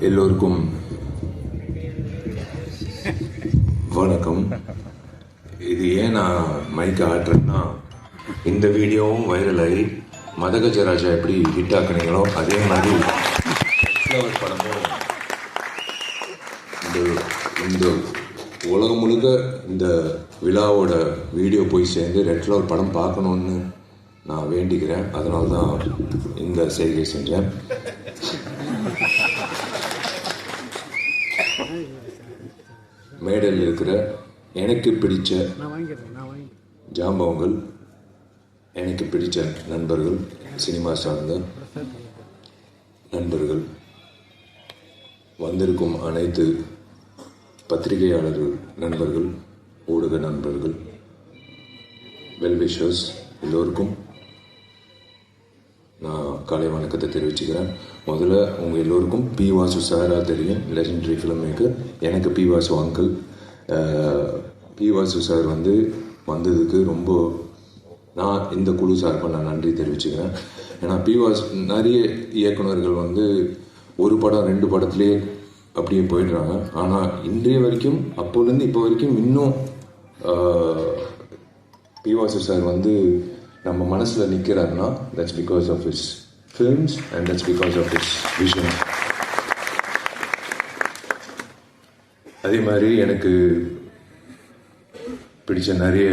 எல்லோருக்கும் வணக்கம். இது ஏன் நான் மைக் ஆட்டுறேன்னா, இந்த வீடியோவும் வைரல் ஆகி மதகஜராஜா எப்படி ஹிட் ஆக்குனீங்களோ அதே மாதிரி படமும் இந்த உலகம் முழுக்க இந்த விழாவோட வீடியோ போய் சேர்ந்து ரெட் ஃப்ளவர் படம் பார்க்கணுன்னு நான் வேண்டிக்கிறேன். அதனால தான் இந்த செய்கை செஞ்சேன். மேடையில் இருக்கிற எனக்கு பிடிச்ச ஜாம்பவங்கள், எனக்கு பிடிச்ச நண்பர்கள், சினிமா சார்ந்த நண்பர்கள், வந்திருக்கும் அனைத்து பத்திரிகையாளர்கள் நண்பர்கள், ஊடக நண்பர்கள், வெல்விஷர்ஸ் எல்லோருக்கும் நான் காலை வணக்கத்தை தெரிவிச்சுக்கிறேன். முதல்ல உங்கள் எல்லோருக்கும் பி வாசு சாராக தெரியும், லெஜெண்டரி ஃபிலிம் மேக்கர். எனக்கு P Vasu uncle. P Vasu sir வந்ததுக்கு ரொம்ப நான் இந்த குழு சார்பாக நான் நன்றி தெரிவிச்சுக்கிறேன். ஏன்னா பி வாசு நிறைய இயக்குநர்கள் ஒரு படம் 2 படத்துலேயே அப்படியே போயிடுறாங்க. ஆனால் இன்றைய வரைக்கும், அப்போலேருந்து இப்போ வரைக்கும் இன்னும் பி வாசு சார் நம்ம மனசில் நிற்கிறாருன்னா that's because of his films and that's because of his vision. அதே மாதிரி எனக்கு பிடிச்ச நிறைய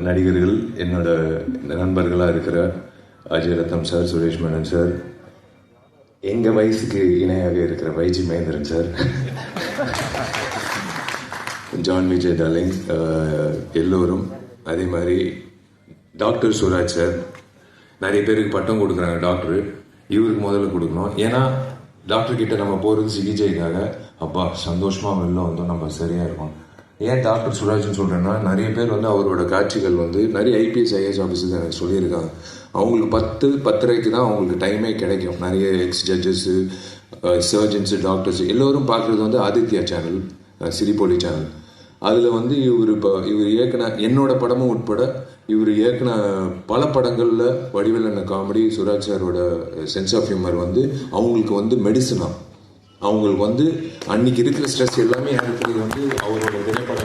நடிகர்கள், என்னோட நண்பர்களாக இருக்கிற அஜய் ரத்தம் சார், சுரேஷ் மேனன் சார், எங்கள் வயசுக்கு இணையாக இருக்கிற YG Mahendran sir, John Vijay darling, எல்லோரும். அதே மாதிரி டாக்டர் சுராஜ் சார், நிறைய பேருக்கு பட்டம் கொடுக்குறாங்க டாக்டரு, இவருக்கு முதல்ல கொடுக்கணும். ஏன்னா டாக்டர் கிட்ட நம்ம போகிறது சிகிச்சைக்காக. அப்பா சந்தோஷமாக வெளில வந்தோம், நம்ம சரியாக இருக்கும். ஏன் டாக்டர் சுராஜ்னு சொல்கிறேன்னா, நிறைய பேர் அவரோட காட்சிகள் நிறைய ஐபிஎஸ் ஐஏஎஸ் ஆஃபீஸர்ஸ் எனக்கு சொல்லியிருக்காங்க. அவங்களுக்கு 10-10:30 தான் அவங்களுக்கு டைமே கிடைக்கும். நிறைய எக்ஸ் ஜட்ஜஸ்ஸு, சர்ஜன்ஸு, டாக்டர்ஸ் எல்லோரும் பார்க்குறது ஆதித்யா சேனல், சிரிப்பொலி சேனல். அதில் இவர் இயக்குன என்னோட படமும் உட்பட இவர் இயக்குன பல படங்களில் வடிவேலண்ண காமெடி, சுராஜ் சாரோட சென்ஸ் ஆஃப் ஹியூமர் அவங்களுக்கு மெடிசனா. அவங்களுக்கு அன்னைக்கு இருக்கிற ஸ்ட்ரெஸ் எல்லாமே அவரோட திரைப்படம்